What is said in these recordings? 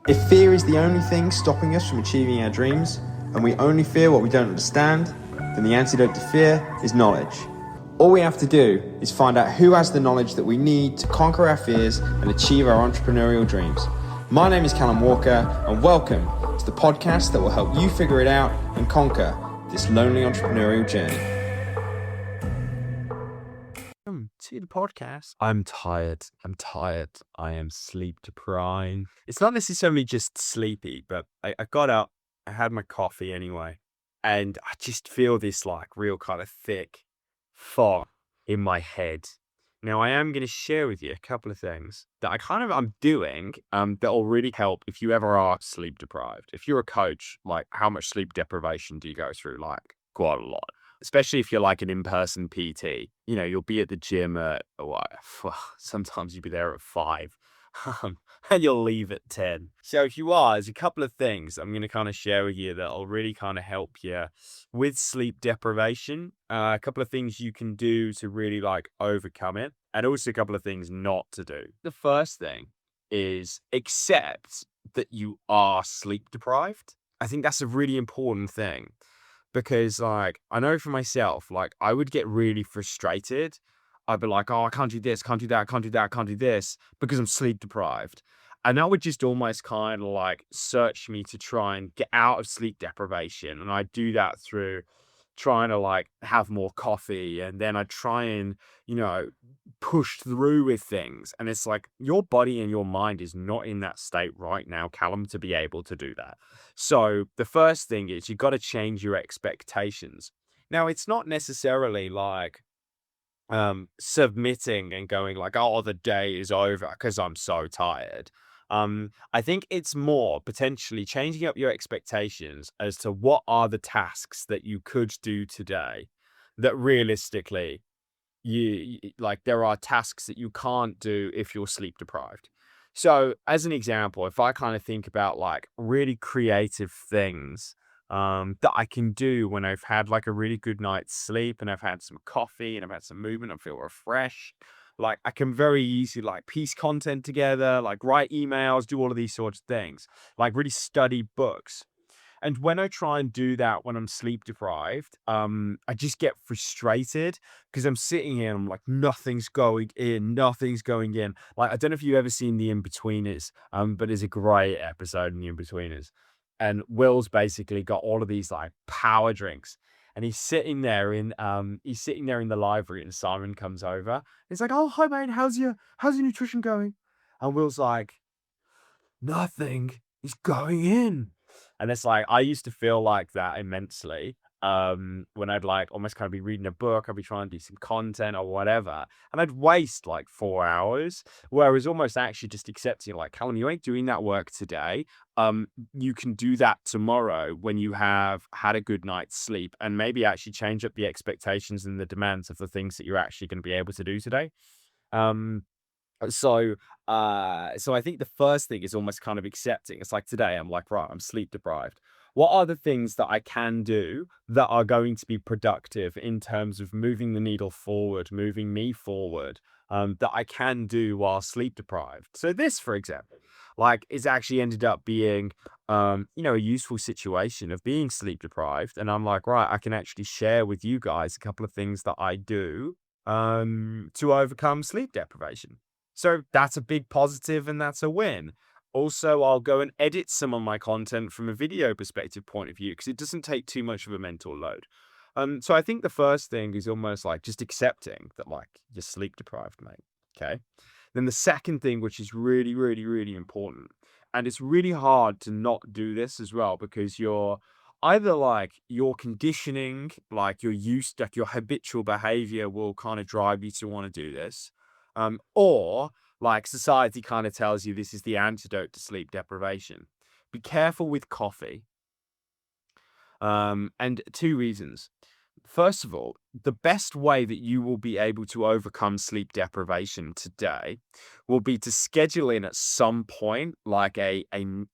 If fear is the only thing stopping us from achieving our dreams, and we only fear what we don't understand, then the antidote to fear is knowledge. All we have to do is find out who has the knowledge that we need to conquer our fears and achieve our entrepreneurial dreams. My name is Callum Walker, and welcome to the podcast that will help you figure it out and conquer this lonely entrepreneurial journey. Welcome to the podcast. I'm tired. I am sleep deprived. It's not necessarily just sleepy, but I got up, I had my coffee anyway, and I just feel this like real kind of thick fog in my head. Now I am going to share with you a couple of things that I'm doing that will really help if you ever are sleep deprived. If you're a coach, like how much sleep deprivation do you go through? Like quite a lot. Especially if you're like an in-person PT, you'll be at the gym at sometimes you'll be there at 5, and you'll leave at 10. So if you are, there's a couple of things I'm going to kind of share with you that'll really kind of help you with sleep deprivation. A couple of things you can do to really like overcome it, and also a couple of things not to do. The first thing is accept that you are sleep deprived. I think that's a really important thing. Because, like, I know for myself, like, I would get really frustrated. I'd be like, oh, I can't do this, can't do that, can't do that, can't do this, because I'm sleep deprived. And that would just almost kind of like search me to try and get out of sleep deprivation. And I do that through trying to like have more coffee. And then I try and, push through with things. And it's like your body and your mind is not in that state right now, Callum, to be able to do that. So the first thing is you got to change your expectations. Now, it's not necessarily like submitting and going like, oh, the day is over because I'm so tired. I think it's more potentially changing up your expectations as to what are the tasks that you could do today that realistically like there are tasks that you can't do if you're sleep deprived. So as an example, if I kind of think about like really creative things that I can do when I've had like a really good night's sleep and I've had some coffee and I've had some movement, I feel refreshed. Like I can very easily like piece content together, like write emails, do all of these sorts of things, like really study books. And when I try and do that when I'm sleep deprived, I just get frustrated because I'm sitting here and I'm like, nothing's going in, nothing's going in. Like, I don't know if you've ever seen The In-Betweeners, but it's a great episode in The In-Betweeners. And Will's basically got all of these like power drinks. And he's sitting there in the library and Simon comes over. He's like, oh, hi mate, how's your nutrition going? And Will's like, nothing is going in. And it's like, I used to feel like that immensely. When I'd like almost kind of be reading a book, I'd be trying to do some content or whatever, and I'd waste like 4 hours. Whereas almost actually just accepting, like, Callum, you ain't doing that work today. You can do that tomorrow when you have had a good night's sleep, and maybe actually change up the expectations and the demands of the things that you're actually going to be able to do today. Um, so I think the first thing is almost kind of accepting. It's like today, I'm like, right, I'm sleep deprived. What are the things that I can do that are going to be productive in terms of moving the needle forward, moving me forward, that I can do while sleep deprived? So this, for example, like it's actually ended up being, a useful situation of being sleep deprived. And I'm like, right, I can actually share with you guys a couple of things that I do, to overcome sleep deprivation. So that's a big positive and that's a win. Also, I'll go and edit some of my content from a video perspective point of view because it doesn't take too much of a mental load. So I think the first thing is almost like just accepting that like you're sleep deprived, mate. Okay. Then the second thing, which is really, really, really important, and it's really hard to not do this as well because you're either like your conditioning, like your use, like your habitual behavior will kind of drive you to want to do this. Or like society kind of tells you this is the antidote to sleep deprivation. Be careful with coffee. And two reasons. First of all, the best way that you will be able to overcome sleep deprivation today will be to schedule in at some point like a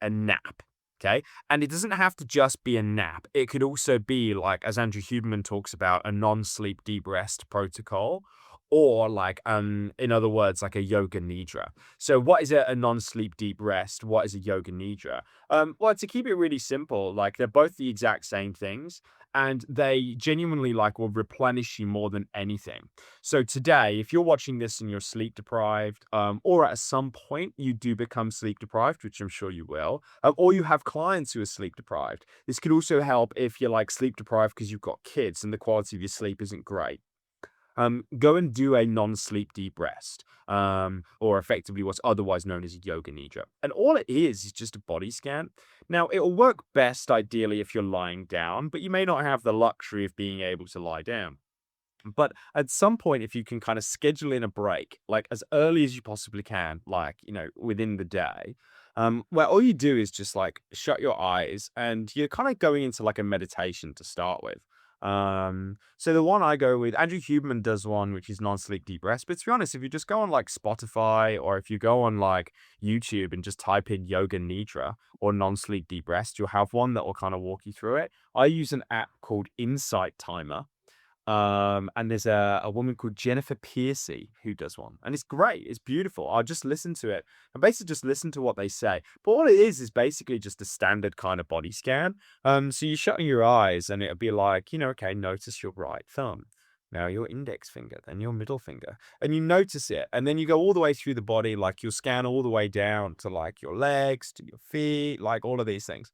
nap. Okay. And it doesn't have to just be a nap. It could also be like, as Andrew Huberman talks about, a non-sleep deep rest protocol, or like in other words like a yoga nidra. So what is a non-sleep deep rest? What is a yoga nidra? Well, to keep it really simple, like they're both the exact same things, and they genuinely like will replenish you more than anything. So today, if you're watching this and you're sleep deprived, or at some point you do become sleep deprived, which I'm sure you will, or you have clients who are sleep deprived, this could also help if you're like sleep deprived because you've got kids and the quality of your sleep isn't great. Go and do a non-sleep deep rest, or effectively what's otherwise known as yoga nidra. And all it is just a body scan. Now, it'll work best ideally if you're lying down, but you may not have the luxury of being able to lie down. But at some point, if you can kind of schedule in a break, like as early as you possibly can, like, within the day, where all you do is just like shut your eyes and you're kind of going into like a meditation to start with. So the one I go with, Andrew Huberman does one, which is non-sleep deep rest. But to be honest, if you just go on like Spotify or if you go on like YouTube and just type in yoga nidra or non-sleep deep rest, you'll have one that will kind of walk you through it. I use an app called Insight Timer, and there's a woman called Jennifer Piercy who does one, and it's great. It's beautiful. I'll just listen to it and basically just listen to what they say. But all it is basically just a standard kind of body scan. So you're shutting your eyes, and it'll be like, okay, notice your right thumb. Now your index finger, then your middle finger, and you notice it, and then you go all the way through the body, like you'll scan all the way down to like your legs, to your feet, like all of these things.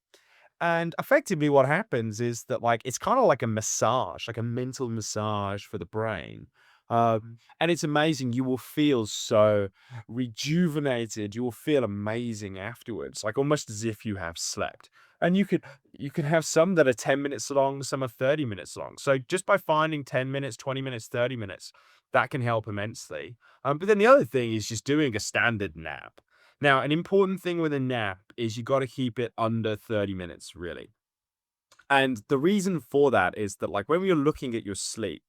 And effectively what happens is that, like, it's kinda like a massage, like a mental massage for the brain. And it's amazing. You will feel so rejuvenated. You will feel amazing afterwards, like almost as if you have slept. And you could have some that are 10 minutes long, some are 30 minutes long. So just by finding 10 minutes, 20 minutes, 30 minutes, that can help immensely. But then the other thing is just doing a standard nap. Now, an important thing with a nap is you gotta keep it under 30 minutes, really. And the reason for that is that, like, when you're looking at your sleep,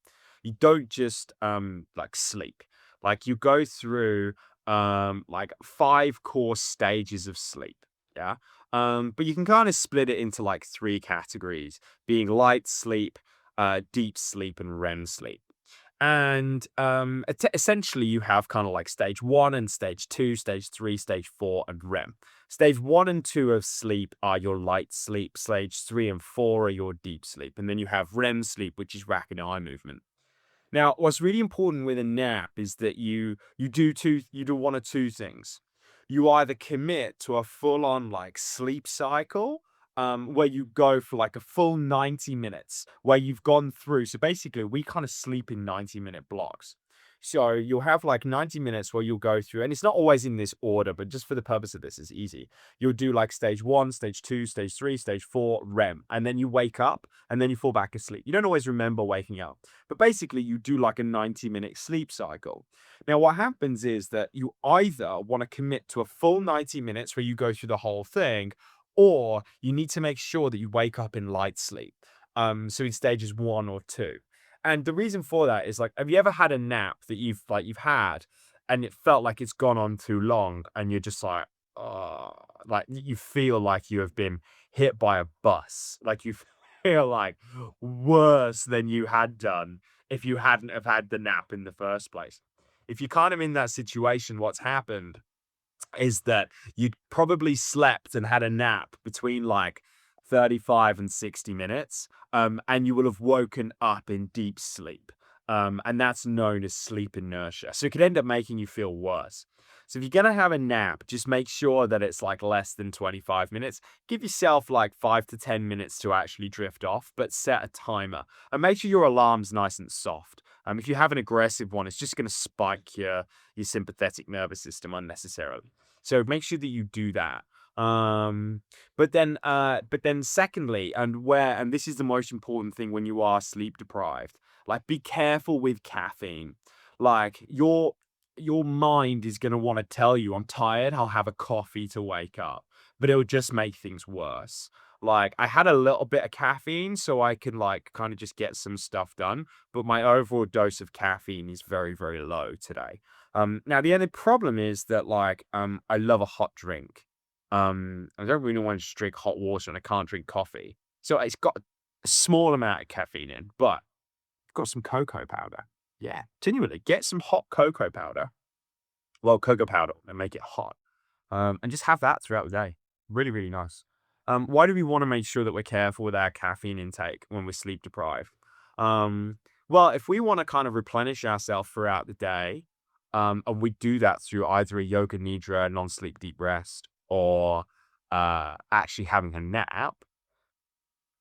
you don't just, like, sleep. Like, you go through, like, 5 core stages of sleep, yeah? But you can kinda split it into, like, 3 categories, being light sleep, deep sleep, and REM sleep. And essentially, you have kind of like stage one and stage two, stage three, stage four, and REM. Stage one and two of sleep are your light sleep. Stage three and four are your deep sleep. And then you have REM sleep, which is rapid eye movement. Now, what's really important with a nap is that you do one of two things. You either commit to a full-on like sleep cycle, where you go for like a full 90 minutes, where you've gone through. So basically, we kind of sleep in 90-minute blocks. So you'll have like 90 minutes where you'll go through, and it's not always in this order, but just for the purpose of this, it's easy. You'll do like stage one, stage two, stage three, stage four, REM, and then you wake up and then you fall back asleep. You don't always remember waking up. But basically, you do like a 90-minute sleep cycle. Now, what happens is that you either want to commit to a full 90 minutes where you go through the whole thing, or you need to make sure that you wake up in light sleep. So in stages one or two. And the reason for that is like, have you ever had a nap that you've had and it felt like it's gone on too long and you're just like, oh, like you feel like you have been hit by a bus. Like you feel like worse than you had done if you hadn't have had the nap in the first place. If you're kind of in that situation, what's happened is that you'd probably slept and had a nap between like 35 and 60 minutes, and you will have woken up in deep sleep. And that's known as sleep inertia. So it could end up making you feel worse. So if you're going to have a nap, just make sure that it's like less than 25 minutes. Give yourself like 5 to 10 minutes to actually drift off, but set a timer and make sure your alarm's nice and soft. If you have an aggressive one, it's just going to spike your sympathetic nervous system unnecessarily. So make sure that you do that. But then secondly, and this is the most important thing when you are sleep deprived, like be careful with caffeine. Like your mind is going to want to tell you, I'm tired, I'll have a coffee to wake up, but it'll just make things worse. Like I had a little bit of caffeine so I could like kind of just get some stuff done, but my overall dose of caffeine is very, very low today. Now the only problem is that like I love a hot drink. I don't really want to just drink hot water and I can't drink coffee. So it's got a small amount of caffeine in, but it's got some cocoa powder. Yeah, genuinely, get some hot cocoa powder. Well, cocoa powder and make it hot. And just have that throughout the day. Really, really nice. Why do we want to make sure that we're careful with our caffeine intake when we're sleep deprived? Um, well, if we want to kind of replenish ourselves throughout the day, and we do that through either a yoga nidra, non-sleep deep rest, or actually having a nap,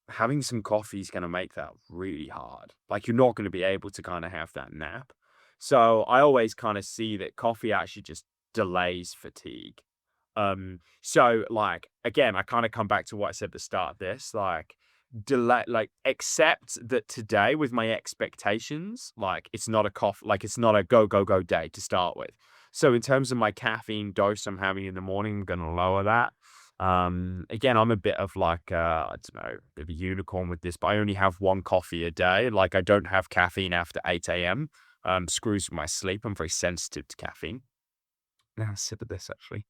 having some coffee is going to make that really hard. Like you're not going to be able to kind of have that nap. So I always kind of see that coffee actually just delays fatigue. So like again, I kind of come back to what I said at the start of this, like delay, like accept that today with my expectations, like it's not a like it's not a go, go, go day to start with. So in terms of my caffeine dose I'm having in the morning, I'm going to lower that. Again, I'm a bit of like, I don't know, a bit of a unicorn with this, but I only have one coffee a day. Like I don't have caffeine after 8 a.m. Screws with my sleep. I'm very sensitive to caffeine. Now a sip of this actually.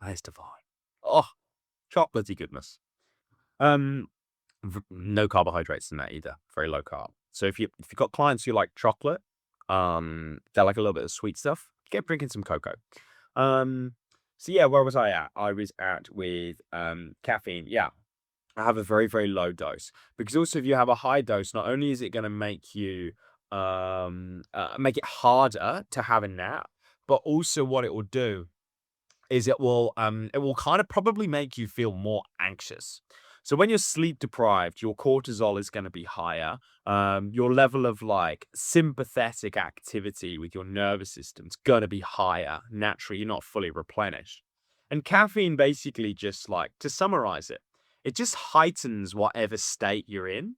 That is divine. Oh, chocolatey goodness. Um, no carbohydrates in that either. Very low carb. So if you've got clients who like chocolate, they like a little bit of sweet stuff, get drinking some cocoa. Um, so yeah, where was I at? I was at with caffeine. Yeah, I have a very, very low dose because also if you have a high dose, not only is it going to make you make it harder to have a nap, but also what it will do is it will kind of probably make you feel more anxious. So when you're sleep deprived, your cortisol is going to be higher. Your level of like sympathetic activity with your nervous system's going to be higher. Naturally, you're not fully replenished. And caffeine basically just like to summarize it, it just heightens whatever state you're in.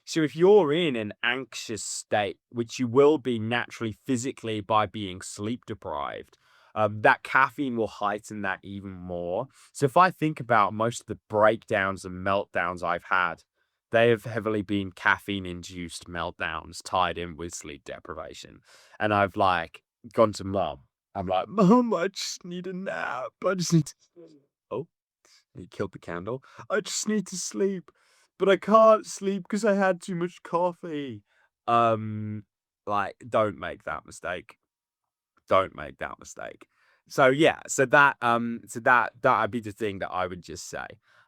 So if you're in an anxious state, which you will be naturally physically by being sleep deprived, that caffeine will heighten that even more. So if I think about most of the breakdowns and meltdowns I've had, they have heavily been caffeine induced meltdowns tied in with sleep deprivation. And I've like gone to mum. I'm like, Mum, I just need a nap. I just need to. Oh, he killed the candle. I just need to sleep, but I can't sleep because I had too much coffee. Um, like, don't make that mistake. Don't make that mistake. So yeah, so that'd be the thing that I would just say.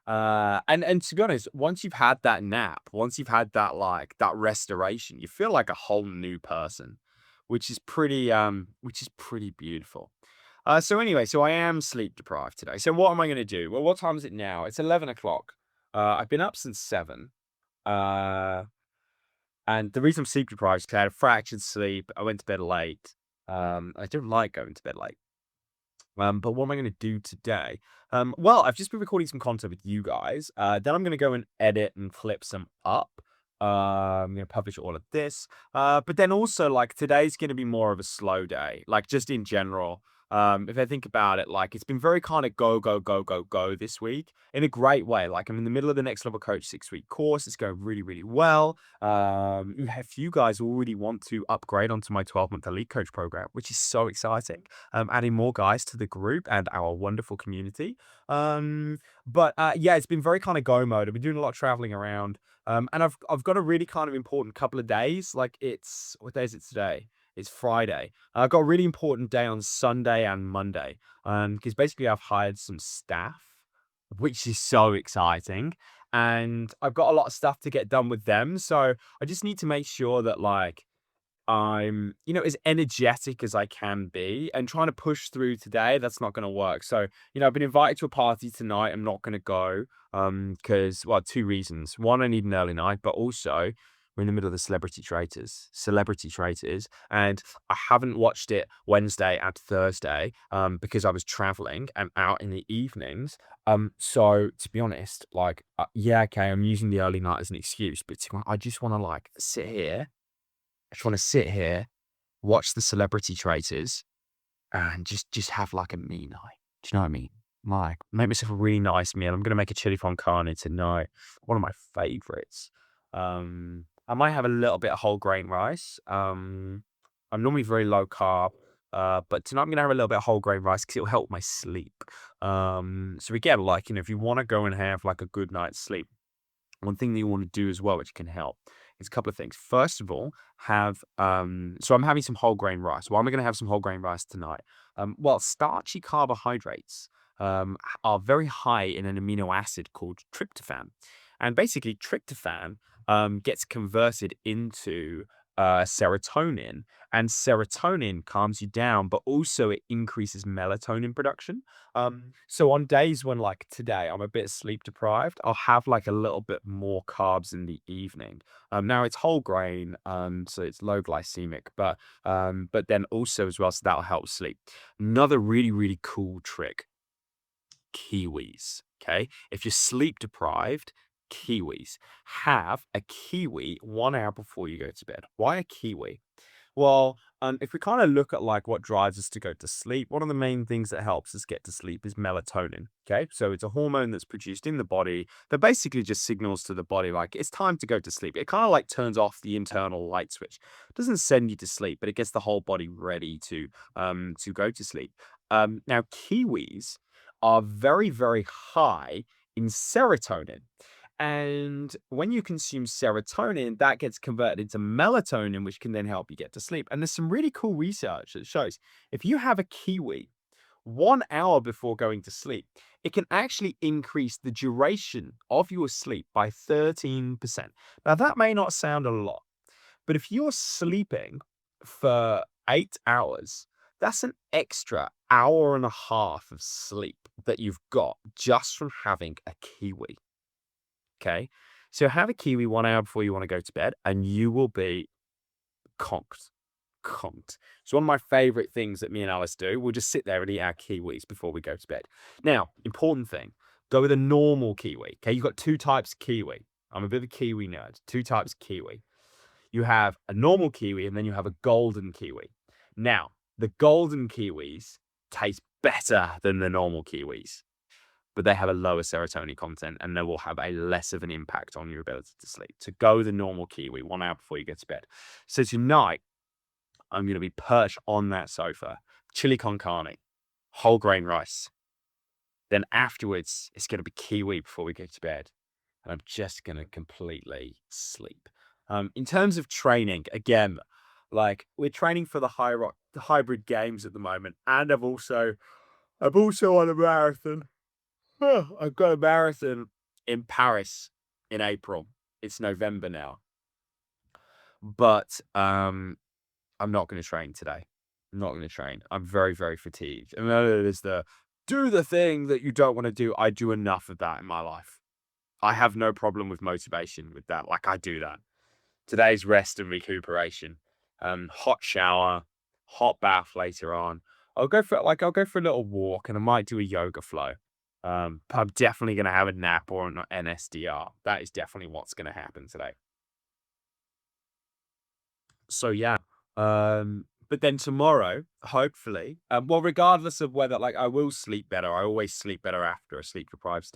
And to be honest, once you've had that nap, once you've had that like that restoration, you feel like a whole new person, which is pretty beautiful. So anyway, so I am sleep deprived today. So what am I going to do? Well, what time is it now? It's 11 o'clock. I've been up since 7. Uh, and the reason I'm sleep deprived is 'cause I had a fractured sleep. I went to bed late. I don't like going to bed late. But what am I going to do today? Well, I've just been recording some content with you guys. Then I'm going to go and edit and clip some up. I'm going to publish all of this. But then also, like, today's going to be more of a slow day, like, just in general. If I think about it, like, it's been very kind of go, go, go, go, go this week in a great way. Like, I'm in the middle of the Next Level Coach 6-week course. It's going really, really well. If you guys already want to upgrade onto my 12-month Elite Coach program, which is so exciting, adding more guys to the group and our wonderful community. But yeah, it's been very kind of go mode. I've been doing a lot of traveling around. And I've got a really kind of important couple of days. Like it's what day is it today? It's Friday. I've got a really important day on Sunday and Monday. Because basically I've hired some staff, which is so exciting. And I've got a lot of stuff to get done with them. So I just need to make sure that like I'm, as energetic as I can be and trying to push through today, that's not going to work. So, I've been invited to a party tonight. I'm not going to go because, well, two reasons. One, I need an early night, but also we're in the middle of the celebrity traitors, and I haven't watched it Wednesday and Thursday because I was traveling and out in the evenings. So to be honest, like, yeah, okay, I'm using the early night as an excuse, but I just want to like sit here. I just want to sit here, watch the celebrity traitors, and just have like a me night. Do you know what I mean? Like, make myself a really nice meal. I'm gonna make a chili con carne tonight, one of my favorites. I might have a little bit of whole grain rice. I'm normally very low carb, but tonight I'm gonna have a little bit of whole grain rice because it'll help my sleep. So again, like, if you want to go and have like a good night's sleep, one thing that you want to do as well, which can help, is a couple of things. First of all, have so I'm having some whole grain rice. Why am I going to have some whole grain rice tonight? Well, starchy carbohydrates are very high in an amino acid called tryptophan, and basically tryptophan gets converted into serotonin, and serotonin calms you down, but also it increases melatonin production. So on days when, like today, I'm a bit sleep deprived, I'll have like a little bit more carbs in the evening. Now it's whole grain, so it's low glycemic, but then also as well, so that'll help sleep. Another really, really cool trick, kiwis. Okay. If you're sleep deprived, kiwis. Have a kiwi 1 hour before you go to bed. Why a kiwi? Well, if we kind of look at like what drives us to go to sleep, one of the main things that helps us get to sleep is melatonin. Okay. So it's a hormone that's produced in the body that basically just signals to the body like it's time to go to sleep. It kind of like turns off the internal light switch. It doesn't send you to sleep, but it gets the whole body ready to go to sleep. Now kiwis are very, very high in serotonin. And when you consume serotonin, that gets converted into melatonin, which can then help you get to sleep. And there's some really cool research that shows if you have a kiwi 1 hour before going to sleep, it can actually increase the duration of your sleep by 13%. Now, that may not sound a lot, but if you're sleeping for 8 hours, that's an extra hour and a half of sleep that you've got just from having a kiwi. Okay. So have a kiwi 1 hour before you want to go to bed, and you will be conked. Conked. It's one of my favorite things that me and Alice do. We'll just sit there and eat our kiwis before we go to bed. Now, important thing, go with a normal kiwi. Okay. You've got two types of kiwi. I'm a bit of a kiwi nerd. Two types of kiwi. You have a normal kiwi and then you have a golden kiwi. Now, the golden kiwis taste better than the normal kiwis, but they have a lower serotonin content and they will have a less of an impact on your ability to sleep. So go the normal kiwi 1 hour before you get to bed. So tonight, I'm going to be perched on that sofa, chili con carne, whole grain rice. Then afterwards, it's going to be kiwi before we go to bed. And I'm just going to completely sleep. In terms of training, again, like we're training for the hybrid games at the moment. And I'm also on a marathon. I've got a marathon in Paris in April. It's November now. But I'm not going to train today. I'm not going to train. I'm very, very fatigued. And then it is the do the thing that you don't want to do. I do enough of that in my life. I have no problem with motivation with that. Like I do that. Today's rest and recuperation. Hot shower, hot bath later on. I'll go for a little walk and I might do a yoga flow. But I'm definitely going to have a nap or an NSDR. That is definitely what's going to happen today. So yeah. But then tomorrow, hopefully, well, regardless of whether like I will sleep better, I always sleep better after a sleep deprived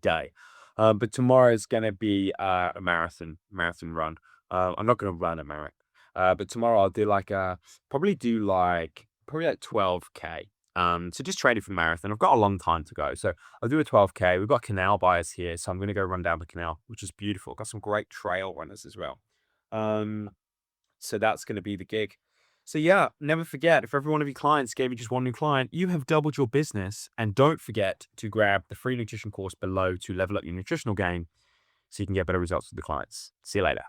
day. But tomorrow is going to be a marathon run. I'm not going to run a marathon, but tomorrow I'll do probably like 12K. So just training for the marathon. I've got a long time to go, so I'll do a 12K. We've got canal by us here, so I'm going to go run down the canal, which is beautiful. Got some great trail runners as well. So that's going to be the gig. So yeah, never forget, if every one of your clients gave you just one new client, you have doubled your business. And don't forget to grab the free nutrition course below to level up your nutritional game so you can get better results with the clients. See you later.